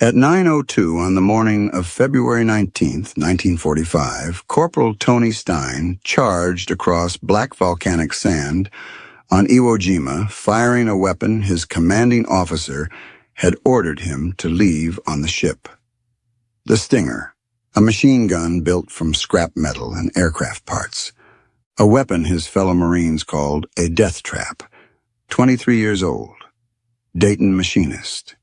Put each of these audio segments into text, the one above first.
At 9:02 on the morning of February 19th, 1945, Corporal Tony Stein charged across black volcanic sand on Iwo Jima, firing a weapon his commanding officer had ordered him to leave on the ship. The Stinger, a machine gun built from scrap metal and aircraft parts. A weapon his fellow Marines called a death trap. 23 years old. Dayton machinist.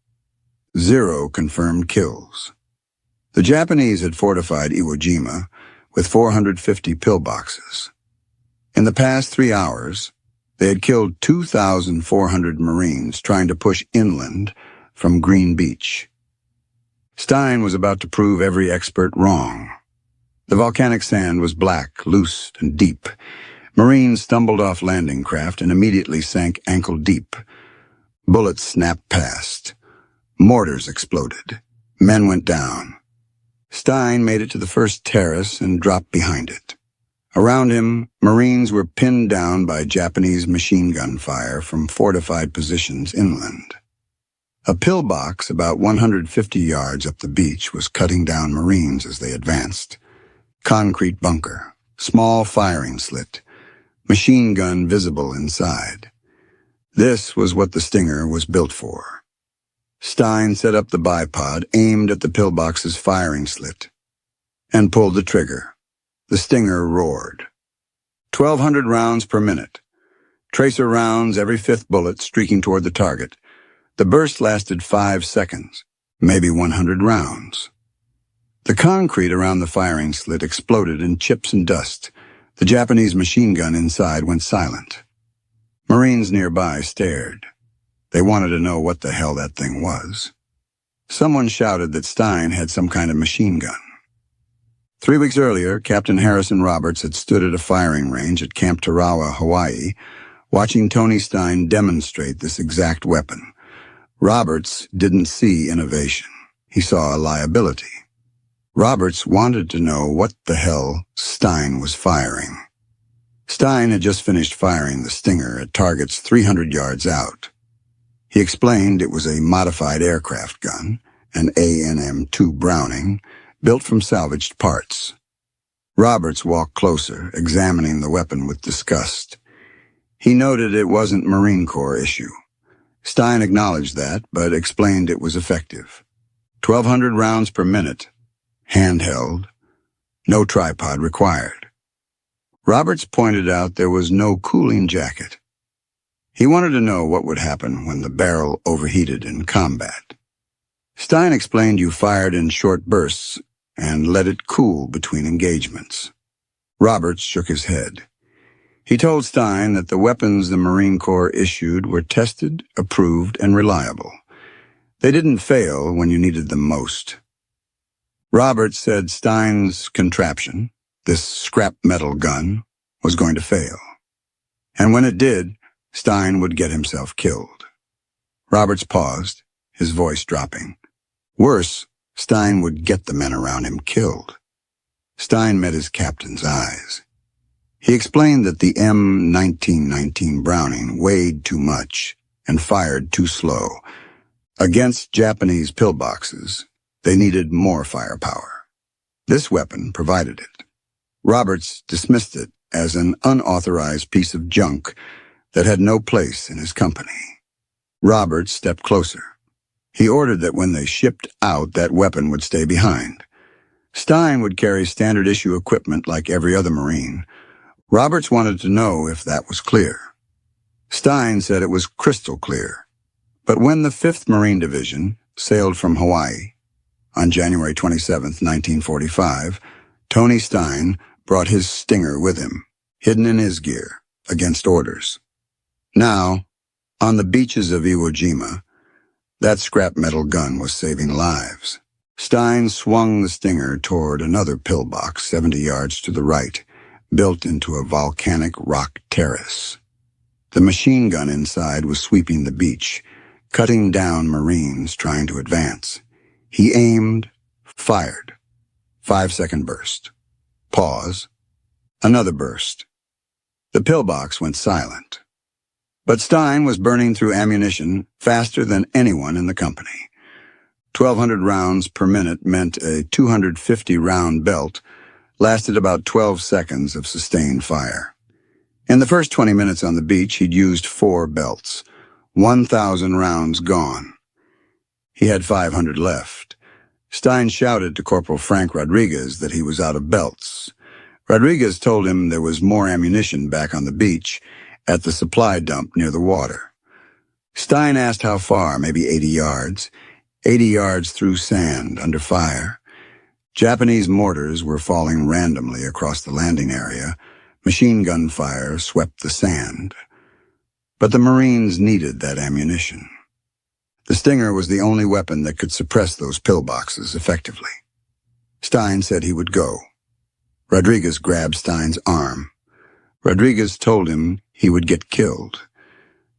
0 confirmed kills. The Japanese had fortified Iwo Jima with 450 pillboxes. In the past 3 hours, they had killed 2,400 Marines trying to push inland from Green Beach. Stein was about to prove every expert wrong. The volcanic sand was black, loose, and deep. Marines stumbled off landing craft and immediately sank ankle deep. Bullets snapped past. Mortars exploded. Men went down. Stein made it to the first terrace and dropped behind it. Around him, Marines were pinned down by Japanese machine gun fire from fortified positions inland. A pillbox about 150 yards up the beach was cutting down Marines as they advanced. Concrete bunker, small firing slit, machine gun visible inside. This was what the Stinger was built for. Stein set up the bipod, aimed at the pillbox's firing slit, and pulled the trigger. The Stinger roared. 1,200 rounds per minute. Tracer rounds, every 5th bullet streaking toward the target. The burst lasted 5 seconds, maybe 100 rounds. The concrete around the firing slit exploded in chips and dust. The Japanese machine gun inside went silent. Marines nearby stared. They wanted to know what the hell that thing was. Someone shouted that Stein had some kind of machine gun. 3 weeks earlier, Captain Harrison Roberts had stood at a firing range at Camp Tarawa, Hawaii, watching Tony Stein demonstrate this exact weapon. Roberts didn't see innovation. He saw a liability. Roberts wanted to know what the hell Stein was firing. Stein had just finished firing the Stinger at targets 300 yards out. He explained it was a modified aircraft gun, an ANM-2 Browning, built from salvaged parts. Roberts walked closer, examining the weapon with disgust. He noted it wasn't Marine Corps issue. Stein acknowledged that, but explained it was effective. 1,200 rounds per minute, handheld, no tripod required. Roberts pointed out there was no cooling jacket. He wanted to know what would happen when the barrel overheated in combat. Stein explained you fired in short bursts and let it cool between engagements. Roberts shook his head. He told Stein that the weapons the Marine Corps issued were tested, approved, and reliable. They didn't fail when you needed them most. Roberts said Stein's contraption, this scrap metal gun, was going to fail. And when it did, Stein would get himself killed. Roberts paused, his voice dropping. Worse, Stein would get the men around him killed. Stein met his captain's eyes. He explained that the M1919 Browning weighed too much and fired too slow. Against Japanese pillboxes, they needed more firepower. This weapon provided it. Roberts dismissed it as an unauthorized piece of junk that had no place in his company. Roberts stepped closer. He ordered that when they shipped out, that weapon would stay behind. Stein would carry standard issue equipment like every other Marine. Roberts wanted to know if that was clear. Stein said it was crystal clear. But when the 5th Marine Division sailed from Hawaii on January 27, 1945, Tony Stein brought his Stinger with him, hidden in his gear, against orders. Now, on the beaches of Iwo Jima, that scrap metal gun was saving lives. Stein swung the Stinger toward another pillbox 70 yards to the right, built into a volcanic rock terrace. The machine gun inside was sweeping the beach, cutting down Marines trying to advance. He aimed, fired. 5-second burst. Pause. Another burst. The pillbox went silent. But Stein was burning through ammunition faster than anyone in the company. 1,200 rounds per minute meant a 250-round belt lasted about 12 seconds of sustained fire. In the first 20 minutes on the beach, he'd used 4 belts, 1,000 rounds gone. He had 500 left. Stein shouted to Corporal Frank Rodriguez that he was out of belts. Rodriguez told him there was more ammunition back on the beach at the supply dump near the water. Stein asked how far, maybe 80 yards. 80 yards through sand, under fire. Japanese mortars were falling randomly across the landing area. Machine gun fire swept the sand. But the Marines needed that ammunition. The Stinger was the only weapon that could suppress those pillboxes effectively. Stein said he would go. Rodriguez grabbed Stein's arm. Rodriguez told him he would get killed.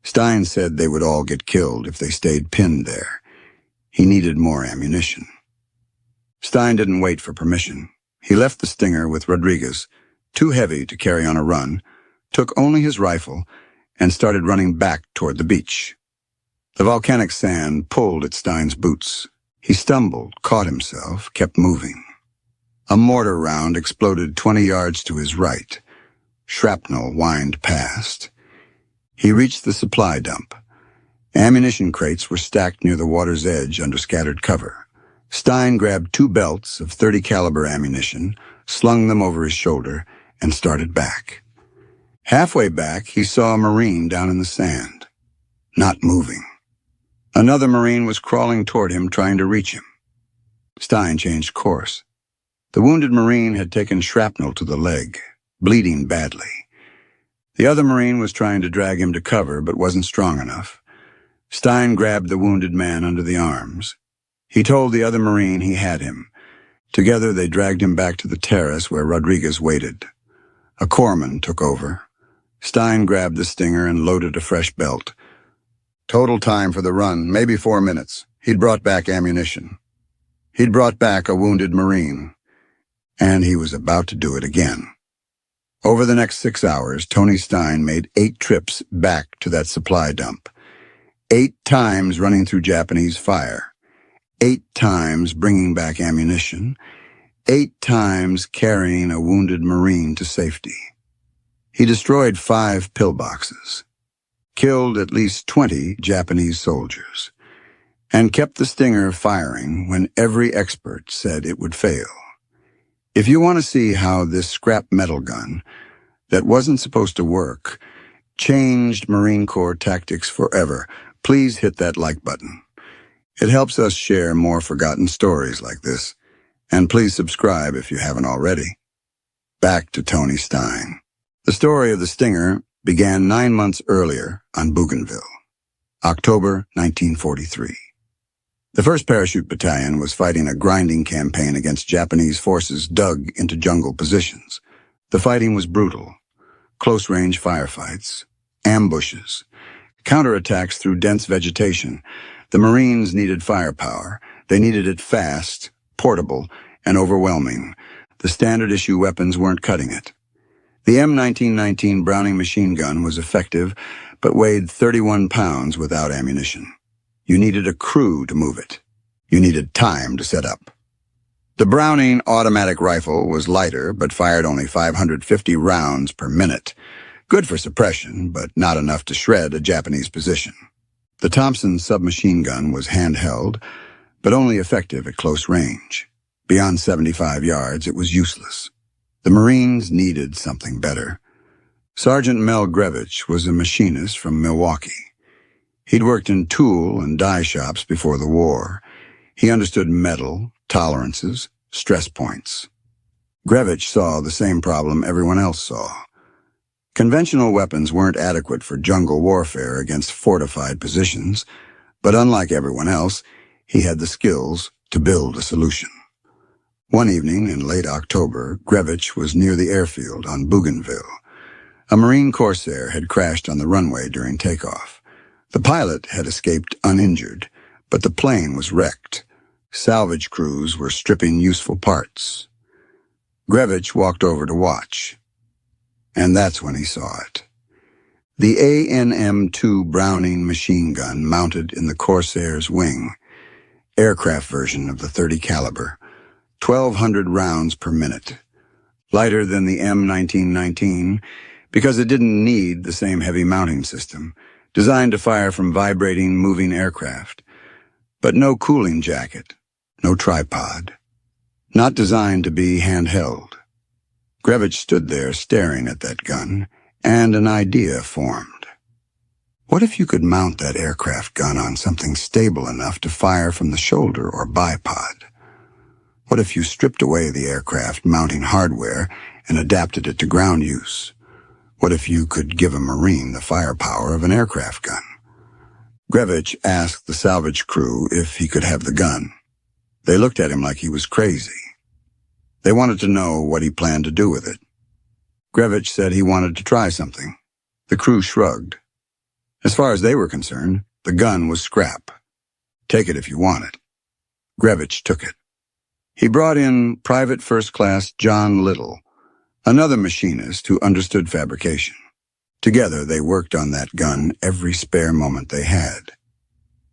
Stein said they would all get killed if they stayed pinned there. He needed more ammunition. Stein didn't wait for permission. He left the Stinger with Rodriguez, too heavy to carry on a run, took only his rifle, and started running back toward the beach. The volcanic sand pulled at Stein's boots. He stumbled, caught himself, kept moving. A mortar round exploded 20 yards to his right. Shrapnel whined past. He reached the supply dump. Ammunition crates were stacked near the water's edge under scattered cover. Stein grabbed 2 belts of .30 caliber ammunition, slung them over his shoulder, and started back. Halfway back, he saw a Marine down in the sand, not moving. Another Marine was crawling toward him, trying to reach him. Stein changed course. The wounded Marine had taken shrapnel to the leg, bleeding badly. The other Marine was trying to drag him to cover, but wasn't strong enough. Stein grabbed the wounded man under the arms. He told the other Marine he had him. Together they dragged him back to the terrace where Rodriguez waited. A corpsman took over. Stein grabbed the Stinger and loaded a fresh belt. Total time for the run, maybe 4 minutes. He'd brought back ammunition. He'd brought back a wounded Marine. And he was about to do it again. Over the next 6 hours, Tony Stein made 8 trips back to that supply dump. 8 times running through Japanese fire. 8 times bringing back ammunition. 8 times carrying a wounded Marine to safety. He destroyed 5 pillboxes, killed at least 20 Japanese soldiers, and kept the Stinger firing when every expert said it would fail. If you want to see how this scrap metal gun, that wasn't supposed to work, changed Marine Corps tactics forever, please hit that like button. It helps us share more forgotten stories like this, and please subscribe if you haven't already. Back to Tony Stein. The story of the Stinger began 9 months earlier on Bougainville, October 1943. The 1st Parachute Battalion was fighting a grinding campaign against Japanese forces dug into jungle positions. The fighting was brutal. Close-range firefights, ambushes, counterattacks through dense vegetation. The Marines needed firepower. They needed it fast, portable, and overwhelming. The standard-issue weapons weren't cutting it. The M1919 Browning machine gun was effective, but weighed 31 pounds without ammunition. You needed a crew to move it. You needed time to set up. The Browning automatic rifle was lighter, but fired only 550 rounds per minute. Good for suppression, but not enough to shred a Japanese position. The Thompson submachine gun was handheld, but only effective at close range. Beyond 75 yards, it was useless. The Marines needed something better. Sergeant Mel Grevich was a machinist from Milwaukee. He'd worked in tool and die shops before the war. He understood metal, tolerances, stress points. Grevich saw the same problem everyone else saw. Conventional weapons weren't adequate for jungle warfare against fortified positions, but unlike everyone else, he had the skills to build a solution. One evening in late October, Grevich was near the airfield on Bougainville. A Marine Corsair had crashed on the runway during takeoff. The pilot had escaped uninjured, but the plane was wrecked. Salvage crews were stripping useful parts. Grevich walked over to watch, and that's when he saw it. The ANM-2 Browning machine gun mounted in the Corsair's wing. aircraft version of the .30 caliber, 1,200 rounds per minute. Lighter than the M1919 because it didn't need the same heavy mounting system, designed to fire from vibrating, moving aircraft. But no cooling jacket, no tripod. Not designed to be handheld. Grevich stood there staring at that gun, and an idea formed. What if you could mount that aircraft gun on something stable enough to fire from the shoulder or bipod? What if you stripped away the aircraft mounting hardware and adapted it to ground use? What if you could give a Marine the firepower of an aircraft gun? Grevich asked the salvage crew if he could have the gun. They looked at him like he was crazy. They wanted to know what he planned to do with it. Grevich said he wanted to try something. The crew shrugged. As far as they were concerned, the gun was scrap. Take it if you want it. Grevich took it. He brought in Private First Class John Little, another machinist who understood fabrication. Together, they worked on that gun every spare moment they had.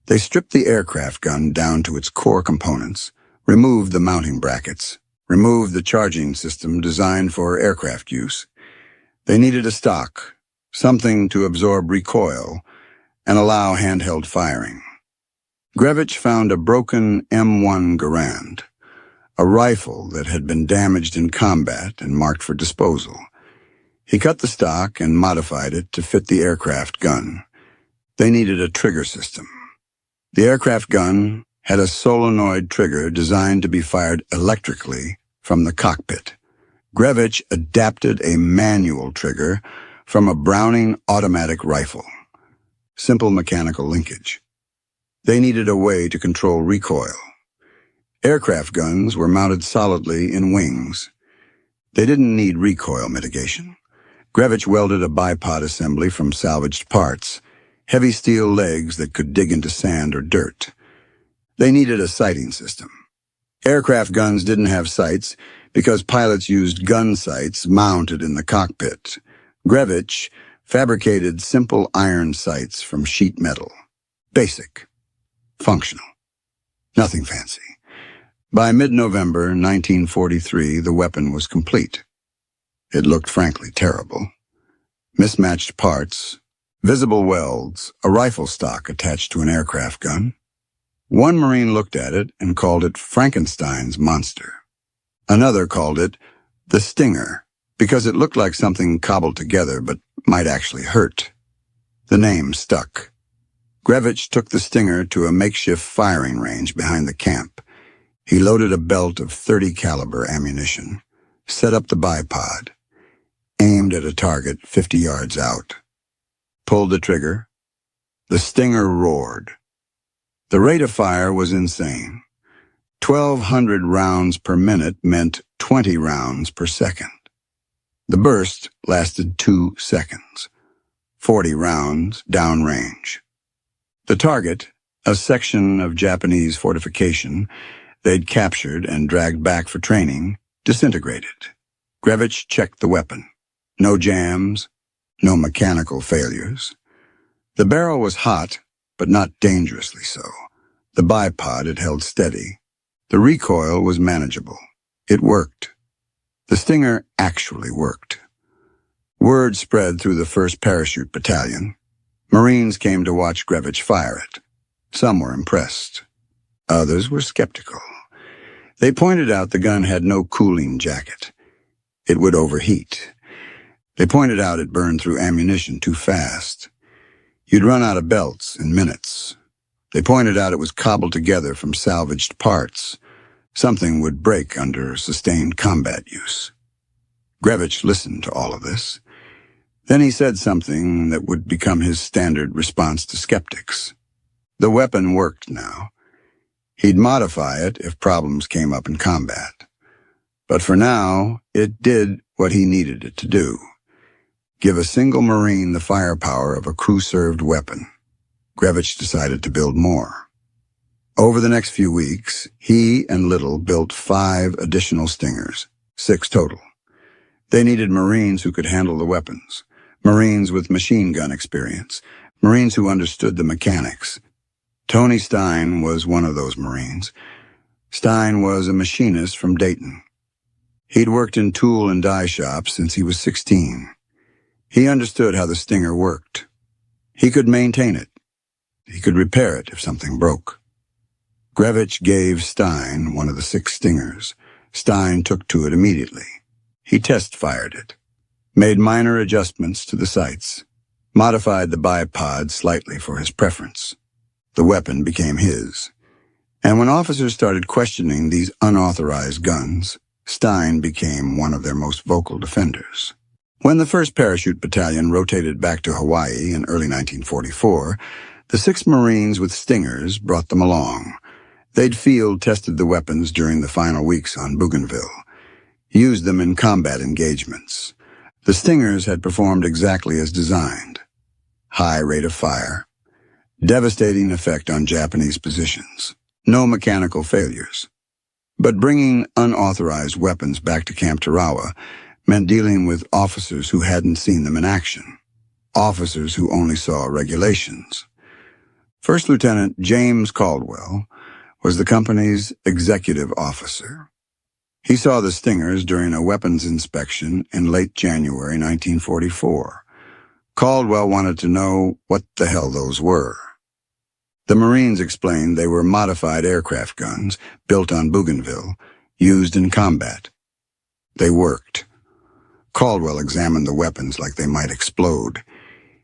They stripped the aircraft gun down to its core components, removed the mounting brackets, removed the charging system designed for aircraft use. They needed a stock, something to absorb recoil and allow handheld firing. Grevich found a broken M1 Garand, a rifle that had been damaged in combat and marked for disposal. He cut the stock and modified it to fit the aircraft gun. They needed a trigger system. The aircraft gun had a solenoid trigger designed to be fired electrically from the cockpit. Grevich adapted a manual trigger from a Browning automatic rifle. Simple mechanical linkage. They needed a way to control recoil. Aircraft guns were mounted solidly in wings. They didn't need recoil mitigation. Grevich welded a bipod assembly from salvaged parts, heavy steel legs that could dig into sand or dirt. They needed a sighting system. Aircraft guns didn't have sights because pilots used gun sights mounted in the cockpit. Grevich fabricated simple iron sights from sheet metal. Basic. Functional. Nothing fancy. By mid-November 1943, the weapon was complete. It looked frankly terrible. Mismatched parts, visible welds, a rifle stock attached to an aircraft gun. One Marine looked at it and called it Frankenstein's monster. Another called it the Stinger because it looked like something cobbled together but might actually hurt. The name stuck. Grevich took the Stinger to a makeshift firing range behind the camp. He loaded a belt of .30 caliber ammunition, set up the bipod, aimed at a target 50 yards out, pulled the trigger. The Stinger roared. The rate of fire was insane. 1,200 rounds per minute meant 20 rounds per second. The burst lasted 2 seconds. 40 rounds downrange. The target, a section of Japanese fortification they'd captured and dragged back for training, disintegrated. Grevich checked the weapon. No jams, no mechanical failures. The barrel was hot, but not dangerously so. The bipod had held steady. The recoil was manageable. It worked. The Stinger actually worked. Word spread through the 1st Parachute Battalion. Marines came to watch Grevich fire it. Some were impressed. Others were skeptical. They pointed out the gun had no cooling jacket. It would overheat. They pointed out it burned through ammunition too fast. You'd run out of belts in minutes. They pointed out it was cobbled together from salvaged parts. Something would break under sustained combat use. Grevich listened to all of this. Then he said something that would become his standard response to skeptics. The weapon worked now. He'd modify it if problems came up in combat. But for now, it did what he needed it to do. Give a single Marine the firepower of a crew-served weapon. Grevich decided to build more. Over the next few weeks, he and Little built 5 additional Stingers, 6 total. They needed Marines who could handle the weapons, Marines with machine gun experience, Marines who understood the mechanics. Tony Stein was one of those Marines. Stein was a machinist from Dayton. He'd worked in tool and die shops since he was 16. He understood how the Stinger worked. He could maintain it. He could repair it if something broke. Grevich gave Stein one of the 6 Stingers. Stein took to it immediately. He test-fired it, made minor adjustments to the sights, modified the bipod slightly for his preference. The weapon became his. And when officers started questioning these unauthorized guns, Stein became one of their most vocal defenders. When the 1st Parachute Battalion rotated back to Hawaii in early 1944, the 6 Marines with Stingers brought them along. They'd field-tested the weapons during the final weeks on Bougainville, used them in combat engagements. The Stingers had performed exactly as designed. High rate of fire, devastating effect on Japanese positions, no mechanical failures. But bringing unauthorized weapons back to Camp Tarawa meant dealing with officers who hadn't seen them in action, officers who only saw regulations. First Lieutenant James Caldwell was the company's executive officer. He saw the Stingers during a weapons inspection in late January 1944. Caldwell wanted to know what the hell those were. The Marines explained they were modified aircraft guns built on Bougainville, used in combat. They worked. Caldwell examined the weapons like they might explode.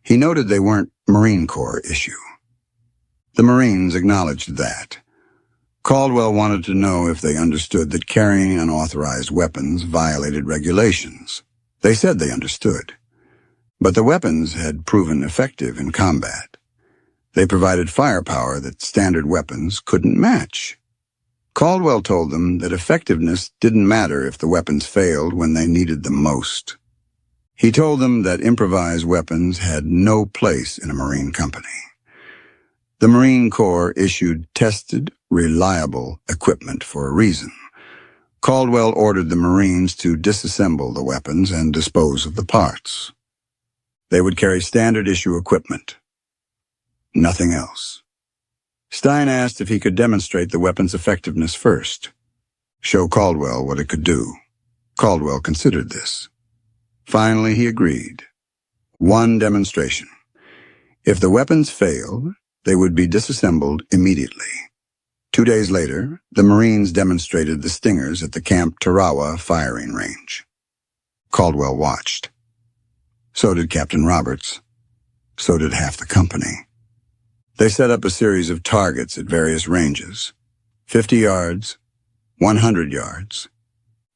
He noted they weren't Marine Corps issue. The Marines acknowledged that. Caldwell wanted to know if they understood that carrying unauthorized weapons violated regulations. They said they understood. But the weapons had proven effective in combat. They provided firepower that standard weapons couldn't match. Caldwell told them that effectiveness didn't matter if the weapons failed when they needed them most. He told them that improvised weapons had no place in a Marine company. The Marine Corps issued tested, reliable equipment for a reason. Caldwell ordered the Marines to disassemble the weapons and dispose of the parts. They would carry standard-issue equipment. Nothing else. Stein asked if he could demonstrate the weapon's effectiveness first. Show Caldwell what it could do. Caldwell considered this. Finally, he agreed. One demonstration. If the weapons failed, they would be disassembled immediately. 2 days later, the Marines demonstrated the Stingers at the Camp Tarawa firing range. Caldwell watched. So did Captain Roberts. So did half the company. They set up a series of targets at various ranges. 50 yards, 100 yards,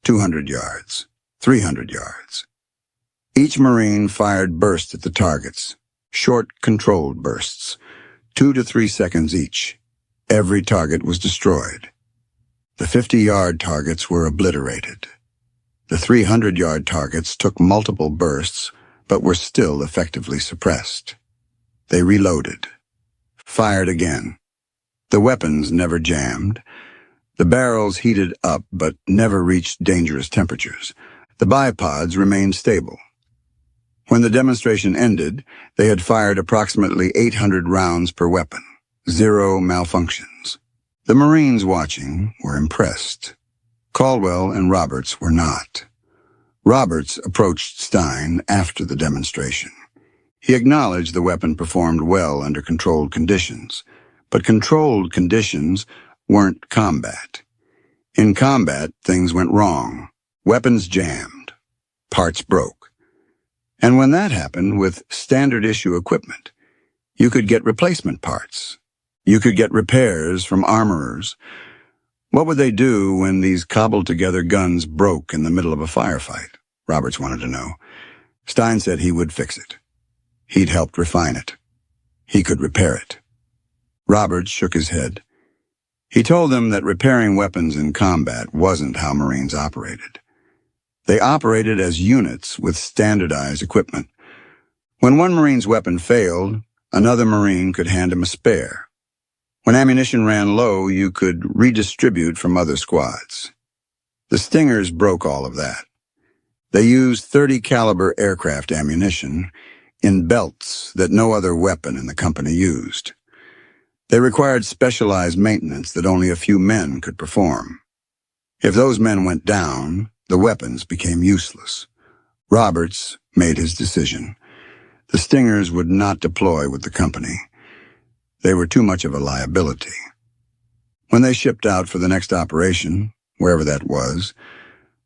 200 yards, 300 yards. Each Marine fired bursts at the targets, short, controlled bursts, 2 to 3 seconds each. Every target was destroyed. The 50-yard targets were obliterated. The 300-yard targets took multiple bursts, but were still effectively suppressed. They reloaded, fired again. The weapons never jammed. The barrels heated up but never reached dangerous temperatures. The bipods remained stable. When the demonstration ended, they had fired approximately 800 rounds per weapon. 0 malfunctions. The Marines watching were impressed. Caldwell and Roberts were not. Roberts approached Stein after the demonstration. He acknowledged the weapon performed well under controlled conditions, but controlled conditions weren't combat. In combat, things went wrong. Weapons jammed. Parts broke. And when that happened with standard-issue equipment, you could get replacement parts. You could get repairs from armorers. What would they do when these cobbled-together guns broke in the middle of a firefight? Roberts wanted to know. Stein said he would fix it. He'd helped refine it. He could repair it. Roberts shook his head. He told them that repairing weapons in combat wasn't how Marines operated. They operated as units with standardized equipment. When one Marine's weapon failed, another Marine could hand him a spare. When ammunition ran low, you could redistribute from other squads. The Stingers broke all of that. They used .30 caliber aircraft ammunition in belts that no other weapon in the company used. They required specialized maintenance that only a few men could perform. If those men went down, the weapons became useless. Roberts made his decision. The Stingers would not deploy with the company. They were too much of a liability. When they shipped out for the next operation, wherever that was,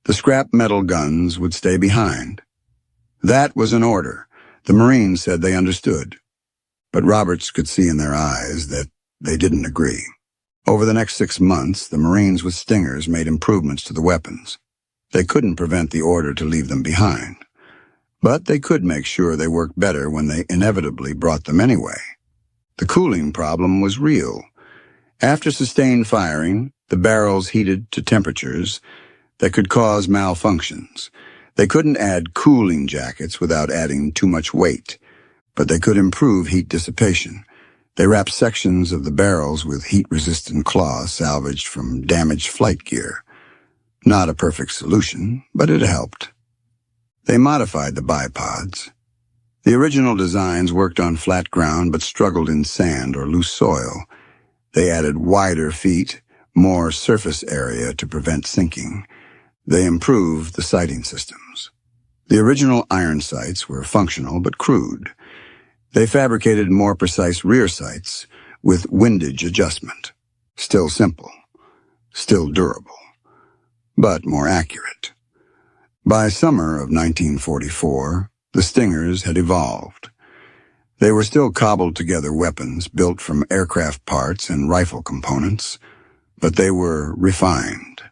the scrap metal guns would stay behind. That was an order. The Marines said they understood. But Roberts could see in their eyes that they didn't agree. Over the next 6 months, the Marines with Stingers made improvements to the weapons. They couldn't prevent the order to leave them behind. But they could make sure they worked better when they inevitably brought them anyway. The cooling problem was real. After sustained firing, the barrels heated to temperatures that could cause malfunctions. They couldn't add cooling jackets without adding too much weight, but they could improve heat dissipation. They wrapped sections of the barrels with heat-resistant cloth salvaged from damaged flight gear. Not a perfect solution, but it helped. They modified the bipods. The original designs worked on flat ground but struggled in sand or loose soil. They added wider feet, more surface area to prevent sinking. They improved the sighting systems. The original iron sights were functional but crude. They fabricated more precise rear sights with windage adjustment. Still simple, still durable, but more accurate. By summer of 1944, the Stingers had evolved. They were still cobbled-together weapons built from aircraft parts and rifle components, but they were refined,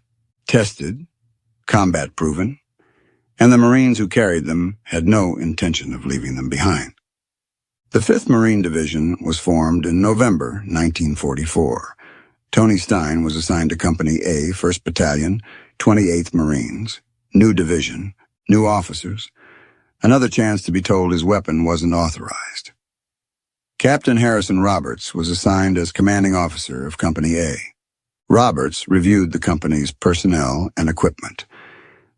tested, combat-proven, and the Marines who carried them had no intention of leaving them behind. The 5th Marine Division was formed in November 1944. Tony Stein was assigned to Company A, 1st Battalion, 28th Marines. New division, new officers, another chance to be told his weapon wasn't authorized. Captain Harrison Roberts was assigned as commanding officer of Company A. Roberts reviewed the company's personnel and equipment.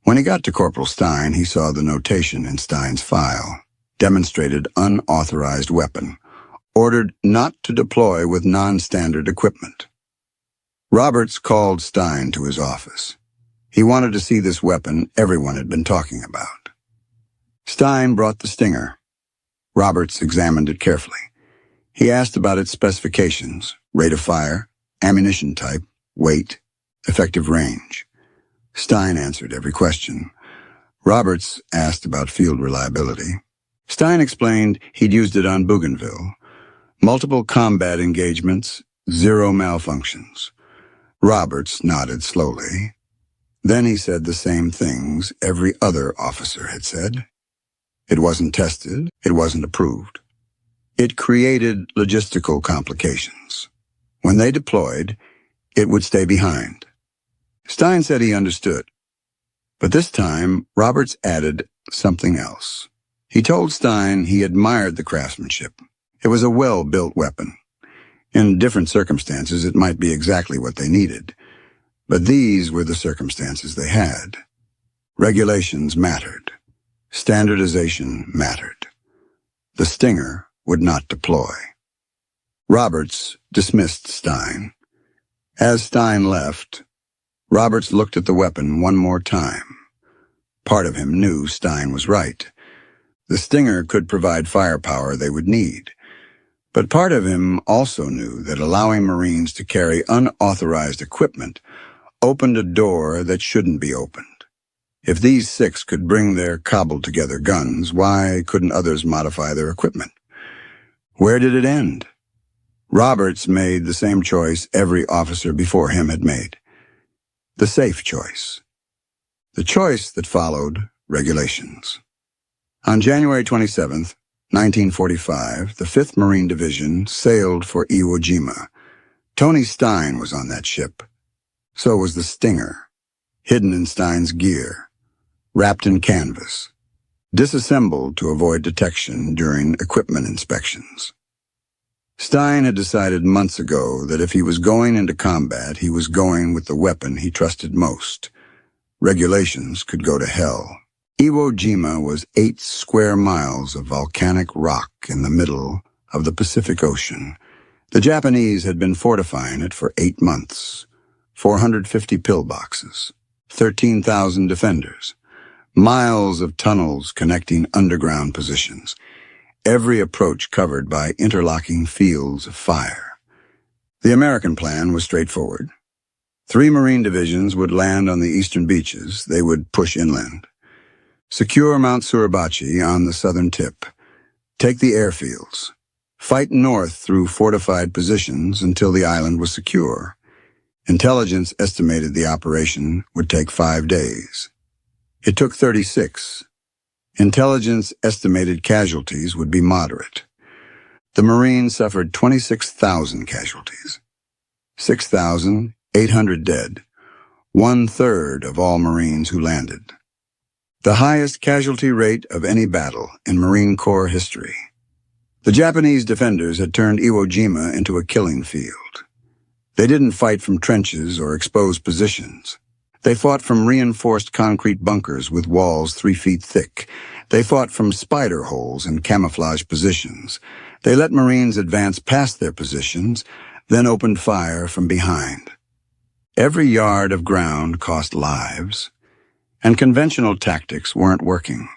When he got to Corporal Stein, he saw the notation in Stein's file. Demonstrated unauthorized weapon. Ordered not to deploy with non-standard equipment. Roberts called Stein to his office. He wanted to see this weapon everyone had been talking about. Stein brought the Stinger. Roberts examined it carefully. He asked about its specifications, rate of fire, ammunition type, weight, effective range. Stein answered every question. Roberts asked about field reliability. Stein explained he'd used it on Bougainville. Multiple combat engagements, 0 malfunctions. Roberts nodded slowly. Then he said the same things every other officer had said. It wasn't tested, it wasn't approved. It created logistical complications. When they deployed, it would stay behind. Stein said he understood. But this time, Roberts added something else. He told Stein he admired the craftsmanship. It was a well-built weapon. In different circumstances, it might be exactly what they needed. But these were the circumstances they had. Regulations mattered. Standardization mattered. The Stinger would not deploy. Roberts dismissed Stein. As Stein left, Roberts looked at the weapon one more time. Part of him knew Stein was right. The Stinger could provide firepower they would need. But part of him also knew that allowing Marines to carry unauthorized equipment opened a door that shouldn't be opened. If these 6 could bring their cobbled-together guns, why couldn't others modify their equipment? Where did it end? Roberts made the same choice every officer before him had made. The safe choice. The choice that followed regulations. On January 27, 1945, the 5th Marine Division sailed for Iwo Jima. Tony Stein was on that ship. So was the Stinger, hidden in Stein's gear, wrapped in canvas, disassembled to avoid detection during equipment inspections. Stein had decided months ago that if he was going into combat, he was going with the weapon he trusted most. Regulations could go to hell. Iwo Jima was 8 square miles of volcanic rock in the middle of the Pacific Ocean. The Japanese had been fortifying it for 8 months. 450 pillboxes, 13,000 defenders, miles of tunnels connecting underground positions, every approach covered by interlocking fields of fire. The American plan was straightforward. 3 Marine divisions would land on the eastern beaches. They would push inland. Secure Mount Suribachi on the southern tip. Take the airfields. Fight north through fortified positions until the island was secure. Intelligence estimated the operation would take 5 days. It took 36. Intelligence estimated casualties would be moderate. The Marines suffered 26,000 casualties. 6,800 dead, 1/3 of all Marines who landed. The highest casualty rate of any battle in Marine Corps history. The Japanese defenders had turned Iwo Jima into a killing field. They didn't fight from trenches or exposed positions. They fought from reinforced concrete bunkers with walls 3 feet thick. They fought from spider holes in camouflage positions. They let Marines advance past their positions, then opened fire from behind. Every yard of ground cost lives, and conventional tactics weren't working.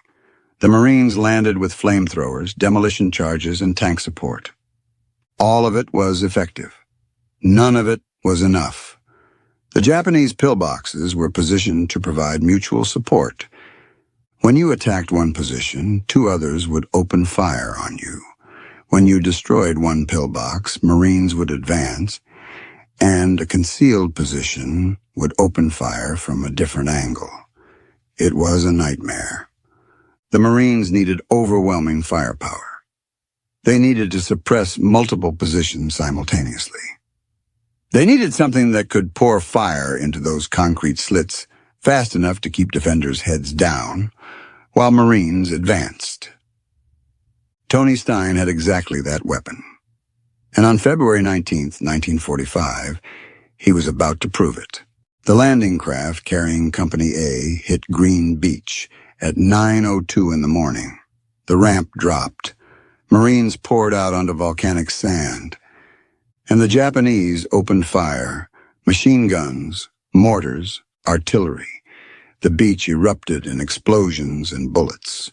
The Marines landed with flamethrowers, demolition charges, and tank support. All of it was effective. None of it was enough. The Japanese pillboxes were positioned to provide mutual support. When you attacked one position, 2 others would open fire on you. When you destroyed one pillbox, Marines would advance, and a concealed position would open fire from a different angle. It was a nightmare. The Marines needed overwhelming firepower. They needed to suppress multiple positions simultaneously. They needed something that could pour fire into those concrete slits fast enough to keep defenders' heads down, while Marines advanced. Tony Stein had exactly that weapon. And on February 19th, 1945, he was about to prove it. The landing craft carrying Company A hit Green Beach at 9:02 in the morning. The ramp dropped. Marines poured out onto volcanic sand. And the Japanese opened fire, machine guns, mortars, artillery. The beach erupted in explosions and bullets.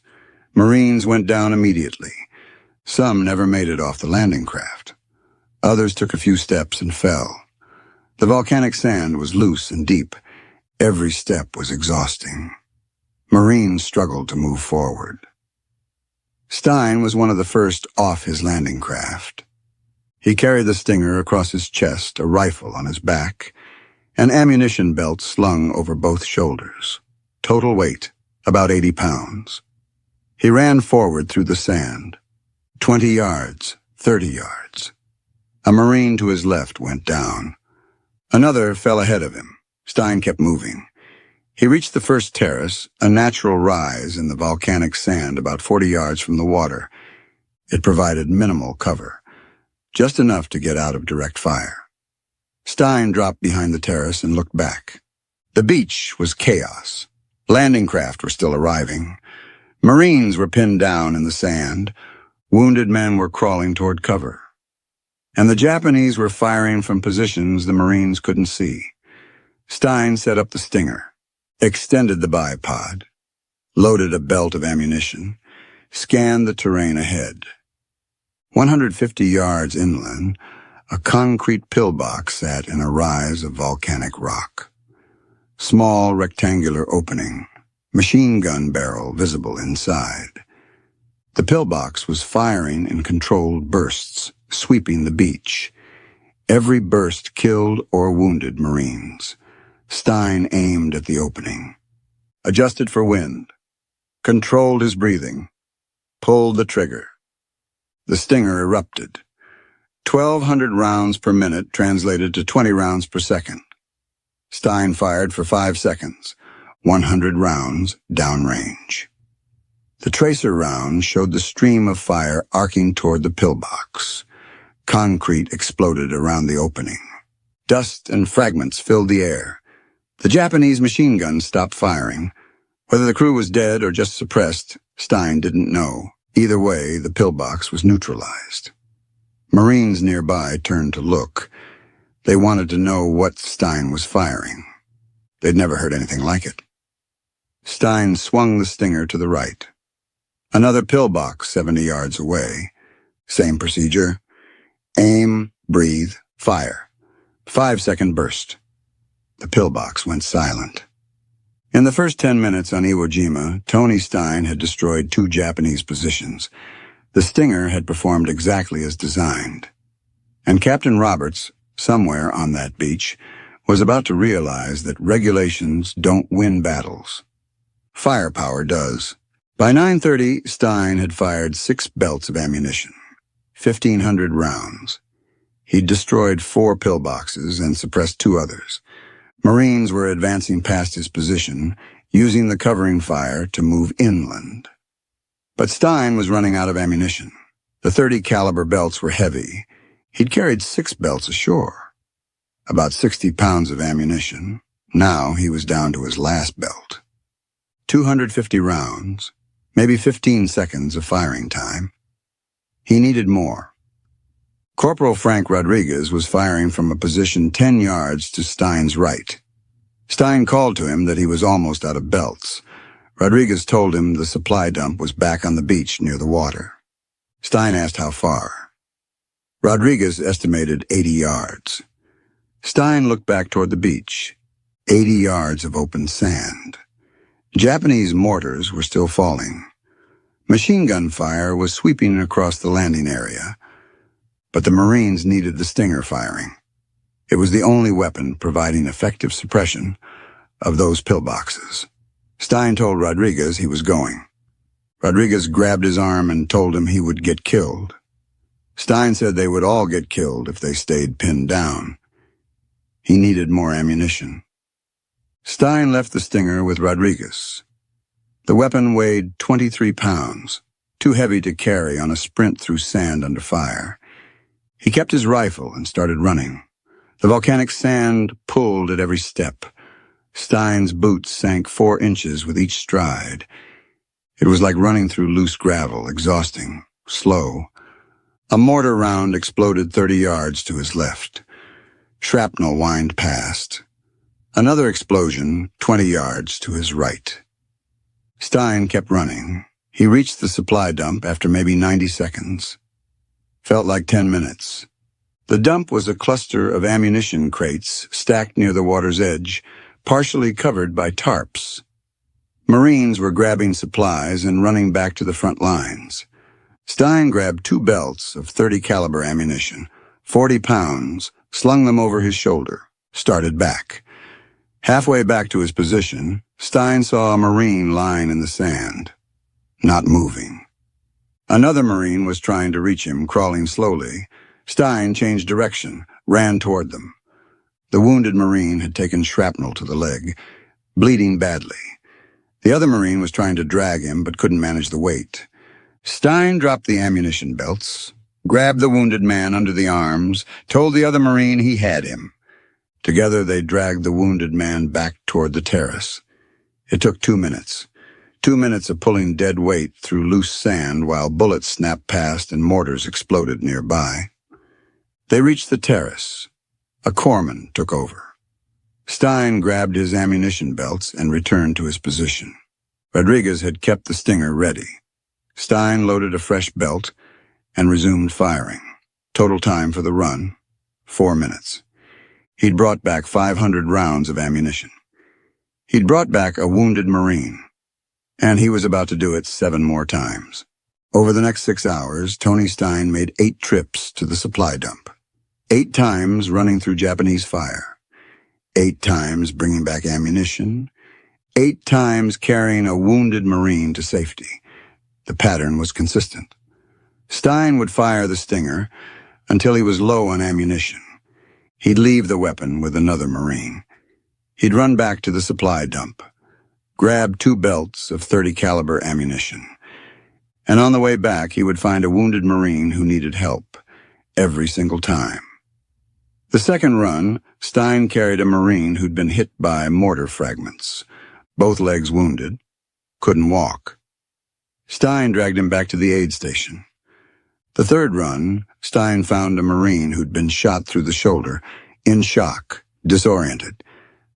Marines went down immediately. Some never made it off the landing craft. Others took a few steps and fell. The volcanic sand was loose and deep. Every step was exhausting. Marines struggled to move forward. Stein was one of the first off his landing craft. He carried the Stinger across his chest, a rifle on his back, an ammunition belt slung over both shoulders. Total weight, about 80 pounds. He ran forward through the sand. 20 yards, 30 yards. A Marine to his left went down. Another fell ahead of him. Stein kept moving. He reached the first terrace, a natural rise in the volcanic sand about 40 yards from the water. It provided minimal cover, just enough to get out of direct fire. Stein dropped behind the terrace and looked back. The beach was chaos. Landing craft were still arriving. Marines were pinned down in the sand. Wounded men were crawling toward cover. And the Japanese were firing from positions the Marines couldn't see. Stein set up the Stinger, extended the bipod, loaded a belt of ammunition, scanned the terrain ahead. 150 yards inland, a concrete pillbox sat in a rise of volcanic rock. Small rectangular opening, machine gun barrel visible inside. The pillbox was firing in controlled bursts, sweeping the beach. Every burst killed or wounded Marines. Stein aimed at the opening, adjusted for wind, controlled his breathing, pulled the trigger. The Stinger erupted. 1,200 rounds per minute translated to 20 rounds per second. Stein fired for 5 seconds, 100 rounds downrange. The tracer round showed the stream of fire arcing toward the pillbox. Concrete exploded around the opening. Dust and fragments filled the air. The Japanese machine guns stopped firing. Whether the crew was dead or just suppressed, Stein didn't know. Either way, the pillbox was neutralized. Marines nearby turned to look. They wanted to know what Stein was firing. They'd never heard anything like it. Stein swung the Stinger to the right. Another pillbox 70 yards away. Same procedure. Aim, breathe, fire. 5-second burst. The pillbox went silent. In the first 10 minutes on Iwo Jima, Tony Stein had destroyed 2 Japanese positions. The Stinger had performed exactly as designed. And Captain Roberts, somewhere on that beach, was about to realize that regulations don't win battles. Firepower does. By 9:30, Stein had fired 6 belts of ammunition, 1,500 rounds. He'd destroyed 4 pillboxes and suppressed 2 others. Marines were advancing past his position, using the covering fire to move inland. But Stein was running out of ammunition. The .30 caliber belts were heavy. He'd carried 6 belts ashore. About 60 pounds of ammunition. Now he was down to his last belt. 250 rounds, maybe 15 seconds of firing time. He needed more. Corporal Frank Rodriguez was firing from a position 10 yards to Stein's right. Stein called to him that he was almost out of belts. Rodriguez told him the supply dump was back on the beach near the water. Stein asked how far. Rodriguez estimated 80 yards. Stein looked back toward the beach. 80 yards of open sand. Japanese mortars were still falling. Machine gun fire was sweeping across the landing area. But the Marines needed the Stinger firing. It was the only weapon providing effective suppression of those pillboxes. Stein told Rodriguez he was going. Rodriguez grabbed his arm and told him he would get killed. Stein said they would all get killed if they stayed pinned down. He needed more ammunition. Stein left the Stinger with Rodriguez. The weapon weighed 23 pounds, too heavy to carry on a sprint through sand under fire. He kept his rifle and started running. The volcanic sand pulled at every step. Stein's boots sank 4 inches with each stride. It was like running through loose gravel, exhausting, slow. A mortar round exploded 30 yards to his left. Shrapnel whined past. Another explosion 20 yards to his right. Stein kept running. He reached the supply dump after maybe 90 seconds. Felt like 10 minutes. The dump was a cluster of ammunition crates stacked near the water's edge, partially covered by tarps. Marines were grabbing supplies and running back to the front lines. Stein grabbed 2 belts of .30 caliber ammunition, 40 pounds, slung them over his shoulder, started back. Halfway back to his position, Stein saw a Marine lying in the sand, not moving. Another Marine was trying to reach him, crawling slowly. Stein changed direction, ran toward them. The wounded Marine had taken shrapnel to the leg, bleeding badly. The other Marine was trying to drag him, but couldn't manage the weight. Stein dropped the ammunition belts, grabbed the wounded man under the arms, told the other Marine he had him. Together they dragged the wounded man back toward the terrace. It took 2 minutes. 2 minutes of pulling dead weight through loose sand while bullets snapped past and mortars exploded nearby. They reached the terrace. A corpsman took over. Stein grabbed his ammunition belts and returned to his position. Rodriguez had kept the Stinger ready. Stein loaded a fresh belt and resumed firing. Total time for the run, 4 minutes. He'd brought back 500 rounds of ammunition. He'd brought back a wounded Marine, and he was about to do it 7 more times. Over the next 6 hours, Tony Stein made 8 trips to the supply dump. 8 times running through Japanese fire. 8 times bringing back ammunition. 8 times carrying a wounded Marine to safety. The pattern was consistent. Stein would fire the Stinger until he was low on ammunition. He'd leave the weapon with another Marine. He'd run back to the supply dump, grab 2 belts of .30 caliber ammunition. And on the way back, he would find a wounded Marine who needed help, every single time. The second run, Stein carried a Marine who'd been hit by mortar fragments, both legs wounded, couldn't walk. Stein dragged him back to the aid station. The third run, Stein found a Marine who'd been shot through the shoulder, in shock, disoriented.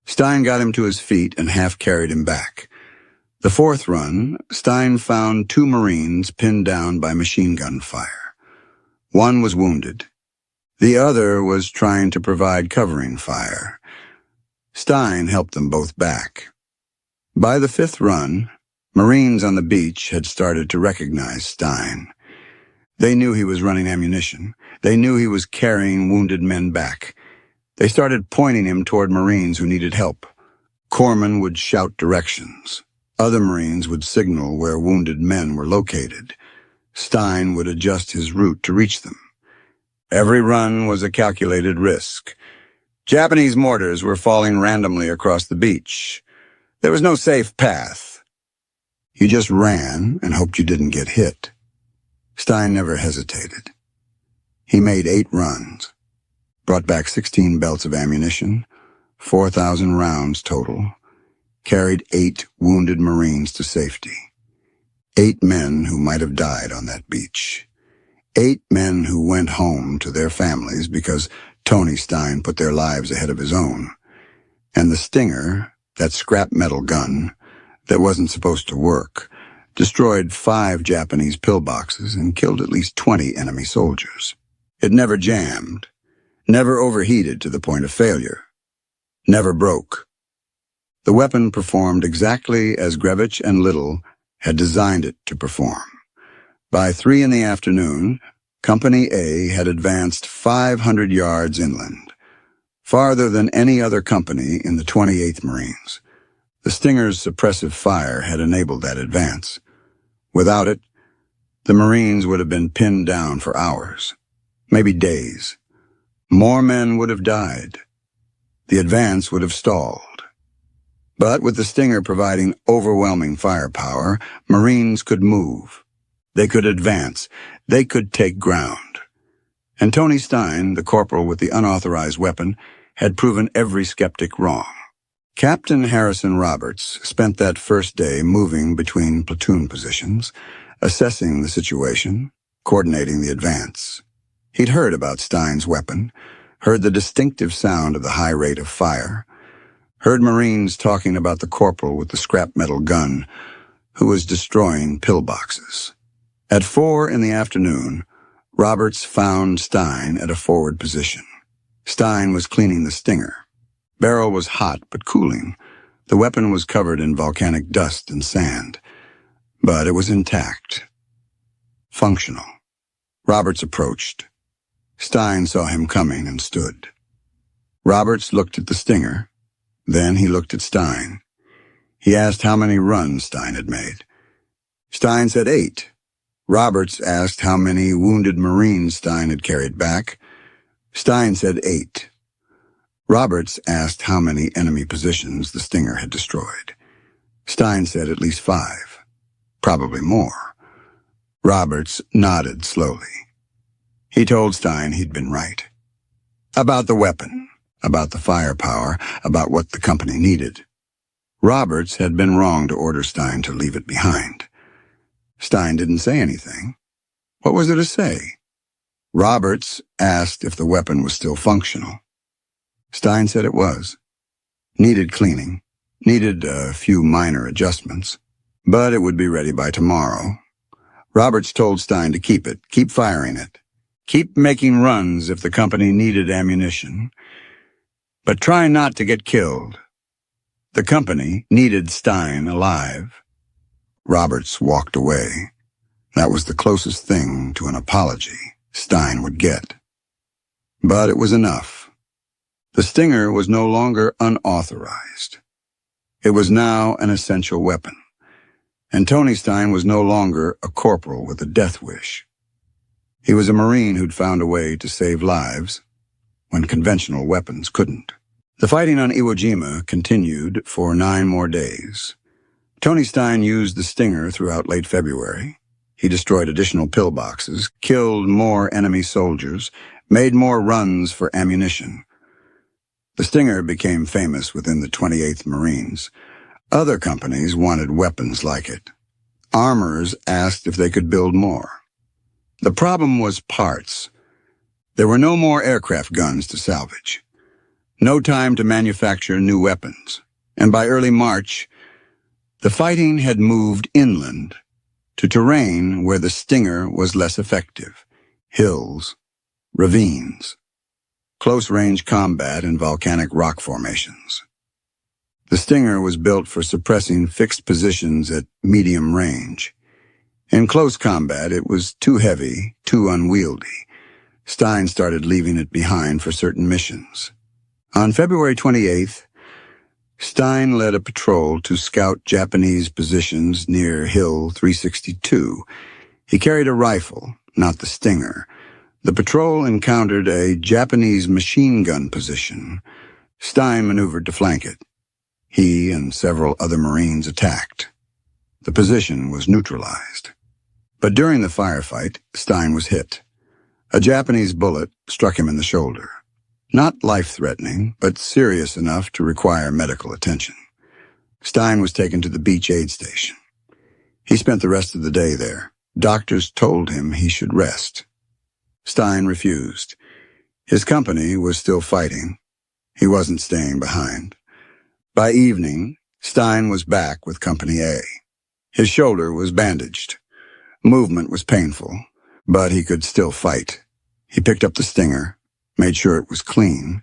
Stein got him to his feet and half-carried him back. The fourth run, Stein found 2 Marines pinned down by machine gun fire. One was wounded. The other was trying to provide covering fire. Stein helped them both back. By the 5th run, Marines on the beach had started to recognize Stein. They knew he was running ammunition. They knew he was carrying wounded men back. They started pointing him toward Marines who needed help. Corpsmen would shout directions. Other Marines would signal where wounded men were located. Stein would adjust his route to reach them. Every run was a calculated risk. Japanese mortars were falling randomly across the beach. There was no safe path. You just ran and hoped you didn't get hit. Stein never hesitated. He made 8 runs, brought back 16 belts of ammunition, 4,000 rounds total, carried 8 wounded Marines to safety. 8 men who might have died on that beach. 8 men who went home to their families because Tony Stein put their lives ahead of his own. And the Stinger, that scrap metal gun that wasn't supposed to work, destroyed 5 Japanese pillboxes and killed at least 20 enemy soldiers. It never jammed, never overheated to the point of failure, never broke. The weapon performed exactly as Grevich and Little had designed it to perform. By 3 in the afternoon, Company A had advanced 500 yards inland, farther than any other company in the 28th Marines. The Stinger's suppressive fire had enabled that advance. Without it, the Marines would have been pinned down for hours, maybe days. More men would have died. The advance would have stalled. But with the Stinger providing overwhelming firepower, Marines could move. They could advance. They could take ground. And Tony Stein, the corporal with the unauthorized weapon, had proven every skeptic wrong. Captain Harrison Roberts spent that first day moving between platoon positions, assessing the situation, coordinating the advance. He'd heard about Stein's weapon, heard the distinctive sound of the high rate of fire, heard Marines talking about the corporal with the scrap metal gun who was destroying pillboxes. At 4 in the afternoon, Roberts found Stein at a forward position. Stein was cleaning the Stinger. Barrel was hot but cooling. The weapon was covered in volcanic dust and sand, but it was intact, functional. Roberts approached. Stein saw him coming and stood. Roberts looked at the Stinger. Then he looked at Stein. He asked how many runs Stein had made. Stein said 8. Roberts asked how many wounded Marines Stein had carried back. Stein said 8. Roberts asked how many enemy positions the Stinger had destroyed. Stein said at least 5, probably more. Roberts nodded slowly. He told Stein he'd been right. About the weapon, about the firepower, about what the company needed. Roberts had been wrong to order Stein to leave it behind. Stein didn't say anything. What was there to say? Roberts asked if the weapon was still functional. Stein said it was. Needed cleaning, needed a few minor adjustments, but it would be ready by tomorrow. Roberts told Stein to keep it, keep firing it, keep making runs if the company needed ammunition, but try not to get killed. The company needed Stein alive. Roberts walked away. That was the closest thing to an apology Stein would get. But it was enough. The Stinger was no longer unauthorized. It was now an essential weapon. And Tony Stein was no longer a corporal with a death wish. He was a Marine who'd found a way to save lives when conventional weapons couldn't. The fighting on Iwo Jima continued for 9 more days. Tony Stein used the Stinger throughout late February. He destroyed additional pillboxes, killed more enemy soldiers, made more runs for ammunition. The Stinger became famous within the 28th Marines. Other companies wanted weapons like it. Armorers asked if they could build more. The problem was parts. There were no more aircraft guns to salvage, no time to manufacture new weapons, and by early March, the fighting had moved inland to terrain where the Stinger was less effective: hills, ravines, close-range combat in volcanic rock formations. The Stinger was built for suppressing fixed positions at medium range. In close combat, it was too heavy, too unwieldy. Stein started leaving it behind for certain missions. On February 28th, Stein led a patrol to scout Japanese positions near Hill 362. He carried a rifle, not the Stinger. The patrol encountered a Japanese machine gun position. Stein maneuvered to flank it. He and several other Marines attacked. The position was neutralized. But during the firefight, Stein was hit. A Japanese bullet struck him in the shoulder. Not life-threatening, but serious enough to require medical attention. Stein was taken to the beach aid station. He spent the rest of the day there. Doctors told him he should rest. Stein refused. His company was still fighting. He wasn't staying behind. By evening, Stein was back with Company A. His shoulder was bandaged. Movement was painful, but he could still fight. He picked up the Stinger, made sure it was clean,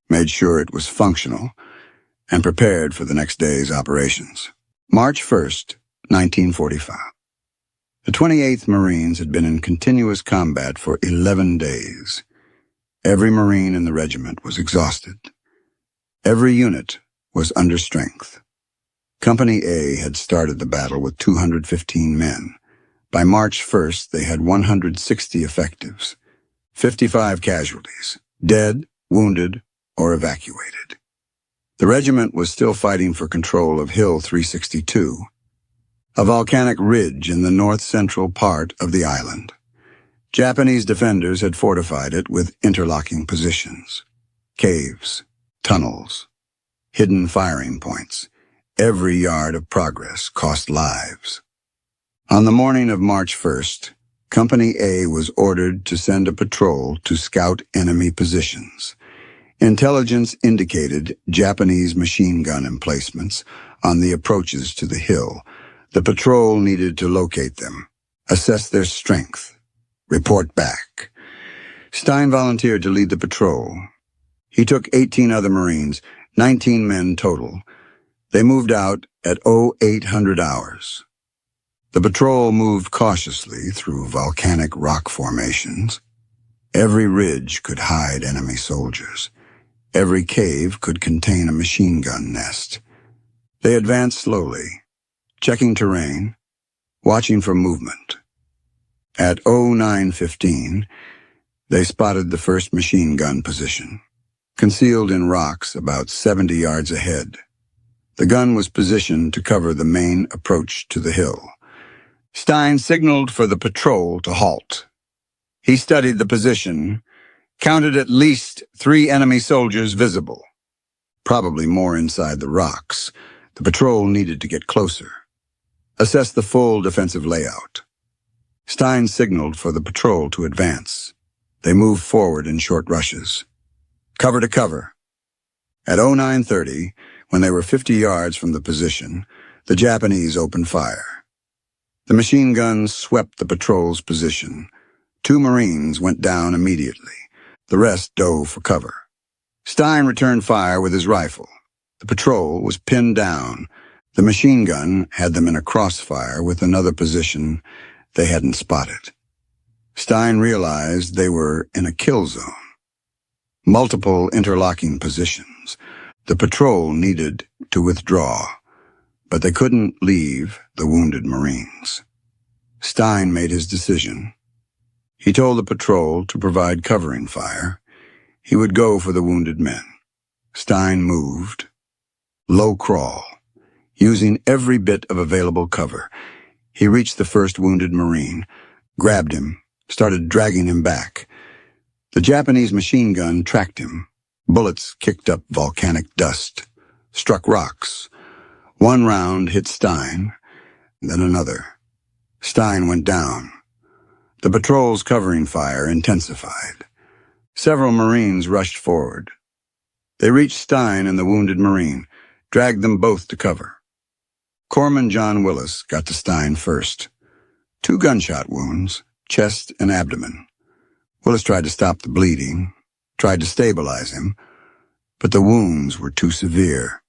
made sure it was functional, and prepared for the next day's operations. March 1st, 1945. The 28th Marines had been in continuous combat for 11 days. Every Marine in the regiment was exhausted. Every unit was under strength. Company A had started the battle with 215 men. By March 1st, they had 160 effectives, 55 casualties, dead, wounded, or evacuated. The regiment was still fighting for control of Hill 362, a volcanic ridge in the north-central part of the island. Japanese defenders had fortified it with interlocking positions, caves, tunnels, hidden firing points. Every yard of progress cost lives. On the morning of March 1st, Company A was ordered to send a patrol to scout enemy positions. Intelligence indicated Japanese machine gun emplacements on the approaches to the hill. The patrol needed to locate them, assess their strength, report back. Stein volunteered to lead the patrol. He took 18 other Marines, 19 men total. They moved out at 0800 hours. The patrol moved cautiously through volcanic rock formations. Every ridge could hide enemy soldiers. Every cave could contain a machine gun nest. They advanced slowly, checking terrain, watching for movement. At 0915, they spotted the first machine gun position, concealed in rocks about 70 yards ahead. The gun was positioned to cover the main approach to the hill. Stein signaled for the patrol to halt. He studied the position, counted at least 3 enemy soldiers visible, probably more inside the rocks. The patrol needed to get closer. Assess the full defensive layout. Stein signaled for the patrol to advance. They moved forward in short rushes. Cover to cover. At 0930, when they were 50 yards from the position, the Japanese opened fire. The machine guns swept the patrol's position. 2 Marines went down immediately. The rest dove for cover. Stein returned fire with his rifle. The patrol was pinned down. The machine gun had them in a crossfire with another position they hadn't spotted. Stein realized they were in a kill zone. Multiple interlocking positions. The patrol needed to withdraw, but they couldn't leave the wounded Marines. Stein made his decision. He told the patrol to provide covering fire. He would go for the wounded men. Stein moved. Low crawl, using every bit of available cover. He reached the first wounded Marine, grabbed him, started dragging him back. The Japanese machine gun tracked him. Bullets kicked up volcanic dust, struck rocks. One round hit Stein, then another. Stein went down. The patrol's covering fire intensified. Several Marines rushed forward. They reached Stein and the wounded Marine, dragged them both to cover. Corpsman John Willis got to Stein first. 2 gunshot wounds, chest and abdomen. Willis tried to stop the bleeding, tried to stabilize him, but the wounds were too severe.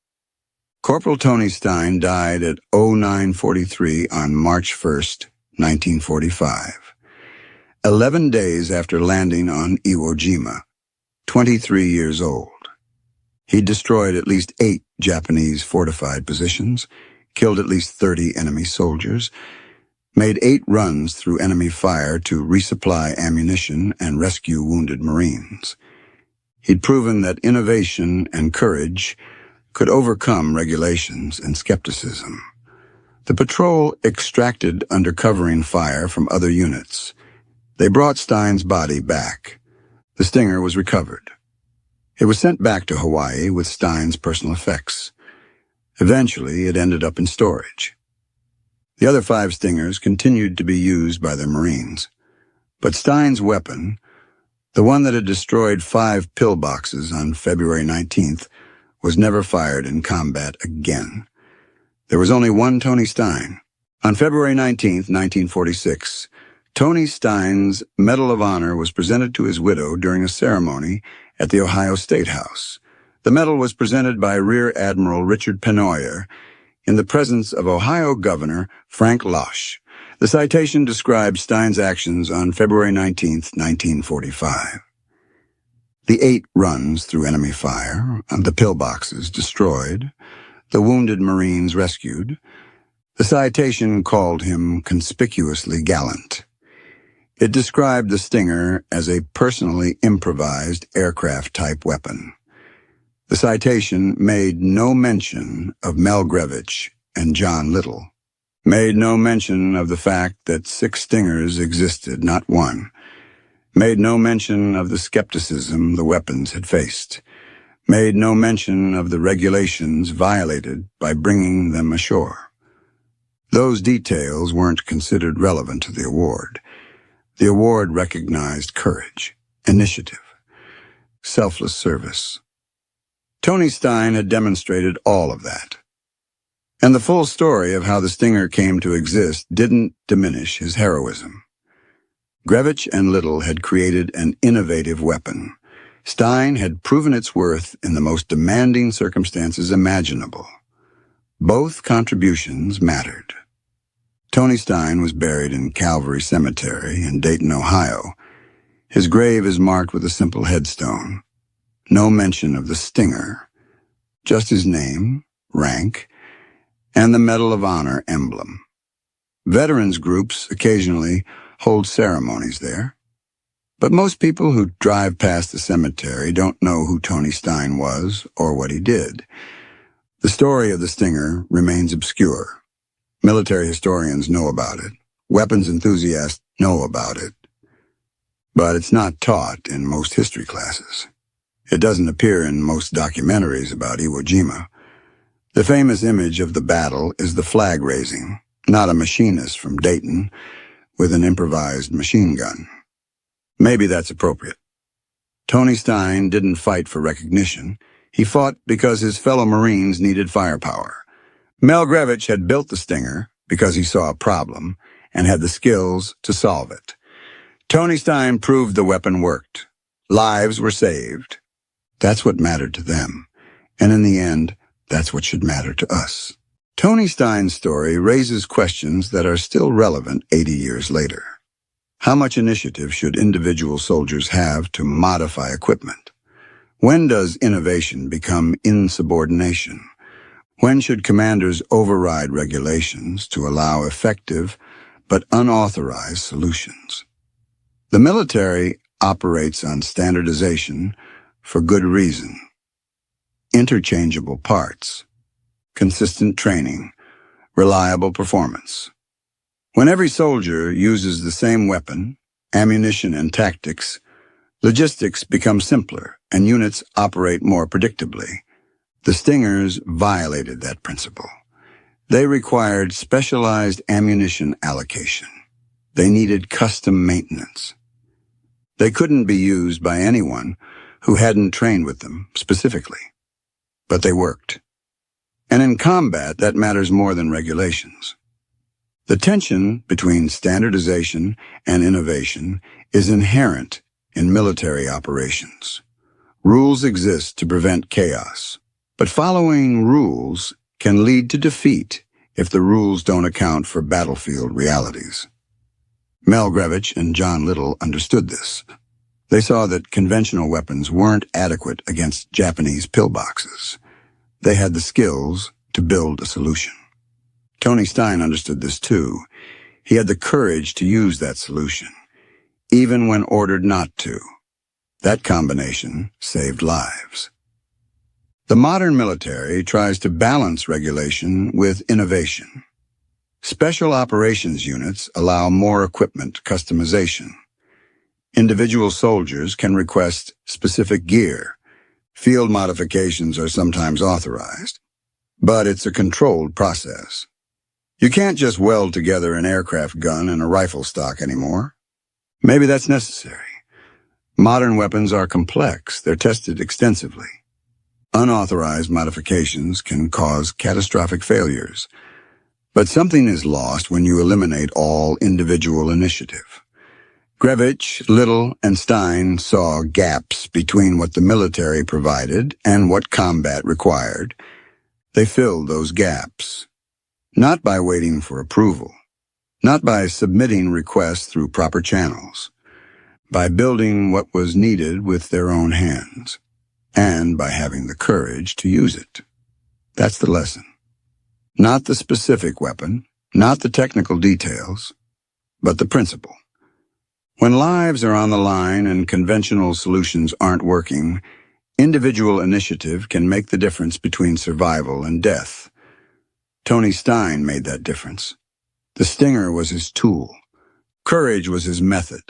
Corporal Tony Stein died at 09:43 on March 1st, 1945. 11 days after landing on Iwo Jima, 23 years old. He destroyed at least 8 Japanese fortified positions, killed at least 30 enemy soldiers, made 8 runs through enemy fire to resupply ammunition and rescue wounded Marines. He'd proven that innovation and courage could overcome regulations and skepticism. The patrol extracted under covering fire from other units. They brought Stein's body back. The Stinger was recovered. It was sent back to Hawaii with Stein's personal effects. Eventually, it ended up in storage. The other 5 Stingers continued to be used by the Marines. But Stein's weapon, the one that had destroyed 5 pillboxes on February 19th, was never fired in combat again. There was only one Tony Stein. On February 19th, 1946, Tony Stein's Medal of Honor was presented to his widow during a ceremony at the Ohio State House. The medal was presented by Rear Admiral Richard Pennoyer in the presence of Ohio Governor Frank Losh. The citation describes Stein's actions on February 19th, 1945. The 8 runs through enemy fire, the pillboxes destroyed, the wounded Marines rescued. The citation called him conspicuously gallant. It described the Stinger as a personally improvised aircraft-type weapon. The citation made no mention of Mel Grevich and John Little, made no mention of the fact that 6 Stingers existed, not one, made no mention of the skepticism the weapons had faced, made no mention of the regulations violated by bringing them ashore. Those details weren't considered relevant to the award. The award recognized courage, initiative, selfless service. Tony Stein had demonstrated all of that. And the full story of how the Stinger came to exist didn't diminish his heroism. Grevich and Little had created an innovative weapon. Stein had proven its worth in the most demanding circumstances imaginable. Both contributions mattered. Tony Stein was buried in Calvary Cemetery in Dayton, Ohio. His grave is marked with a simple headstone. No mention of the Stinger, just his name, rank, and the Medal of Honor emblem. Veterans groups occasionally hold ceremonies there, but most people who drive past the cemetery don't know who Tony Stein was or what he did. The story of the Stinger remains obscure. Military historians know about it. Weapons enthusiasts know about it. But it's not taught in most history classes. It doesn't appear in most documentaries about Iwo Jima. The famous image of the battle is the flag raising, not a machinist from Dayton with an improvised machine gun. Maybe that's appropriate. Tony Stein didn't fight for recognition. He fought because his fellow Marines needed firepower. Mel Grevich had built the Stinger because he saw a problem and had the skills to solve it. Tony Stein proved the weapon worked. Lives were saved. That's what mattered to them. And in the end, that's what should matter to us. Tony Stein's story raises questions that are still relevant 80 years later. How much initiative should individual soldiers have to modify equipment? When does innovation become insubordination? When should commanders override regulations to allow effective but unauthorized solutions? The military operates on standardization for good reason. Interchangeable parts, consistent training, reliable performance. When every soldier uses the same weapon, ammunition, and tactics, logistics become simpler and units operate more predictably. The Stingers violated that principle. They required specialized ammunition allocation, They needed custom maintenance. They couldn't be used by anyone who hadn't trained with them specifically. But they worked. And in combat, that matters more than regulations. The tension between standardization and innovation is inherent in military operations. Rules exist to prevent chaos, but following rules can lead to defeat if the rules don't account for battlefield realities. Mel Grevich and John Little understood this. They saw that conventional weapons weren't adequate against Japanese pillboxes. They had the skills to build a solution. Tony Stein understood this too. He had the courage to use that solution, even when ordered not to. That combination saved lives. The modern military tries to balance regulation with innovation. Special operations units allow more equipment customization. Individual soldiers can request specific gear. Field modifications are sometimes authorized, but it's a controlled process. You can't just weld together an aircraft gun and a rifle stock anymore. Maybe that's necessary. Modern weapons are complex. They're tested extensively. Unauthorized modifications can cause catastrophic failures. But something is lost when you eliminate all individual initiative. Grevich, Little, and Stein saw gaps between what the military provided and what combat required. They filled those gaps. Not by waiting for approval, not by submitting requests through proper channels, by building what was needed with their own hands, and by having the courage to use it. That's the lesson. Not the specific weapon, not the technical details, but the principle. When lives are on the line and conventional solutions aren't working, individual initiative can make the difference between survival and death. Tony Stein made that difference. The Stinger was his tool. Courage was his method.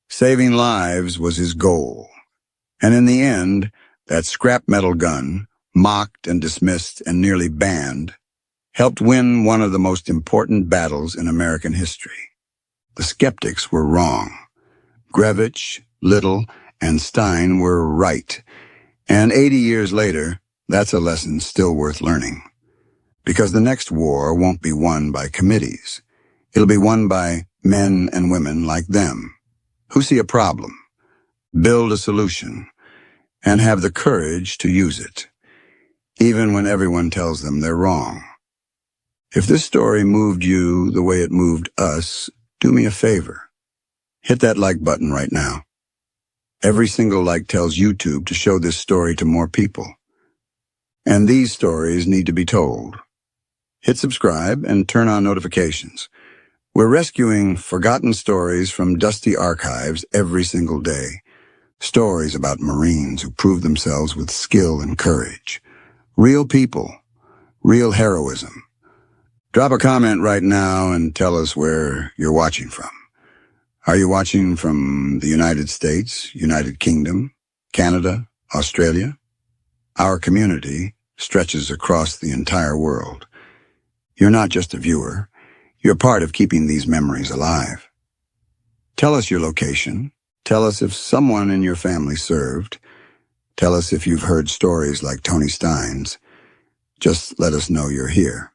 Saving lives was his goal. And in the end, that scrap metal gun, mocked and dismissed and nearly banned, helped win one of the most important battles in American history. The skeptics were wrong. Grevich, Little, and Stein were right. And 80 years later, that's a lesson still worth learning. Because the next war won't be won by committees. It'll be won by men and women like them, who see a problem, build a solution, and have the courage to use it, even when everyone tells them they're wrong. If this story moved you the way it moved us, do me a favor. Hit that like button right now. Every single like tells YouTube to show this story to more people. And these stories need to be told. Hit subscribe and turn on notifications. We're rescuing forgotten stories from dusty archives every single day. Stories about Marines who proved themselves with skill and courage. Real people. Real heroism. Drop a comment right now and tell us where you're watching from. Are you watching from the United States, United Kingdom, Canada, Australia? Our community stretches across the entire world. You're not just a viewer. You're part of keeping these memories alive. Tell us your location. Tell us if someone in your family served. Tell us if you've heard stories like Tony Stein's. Just let us know you're here.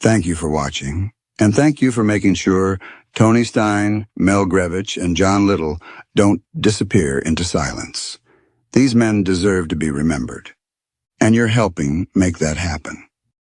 Thank you for watching, and thank you for making sure Tony Stein, Mel Grevich, and John Little don't disappear into silence. These men deserve to be remembered, and you're helping make that happen.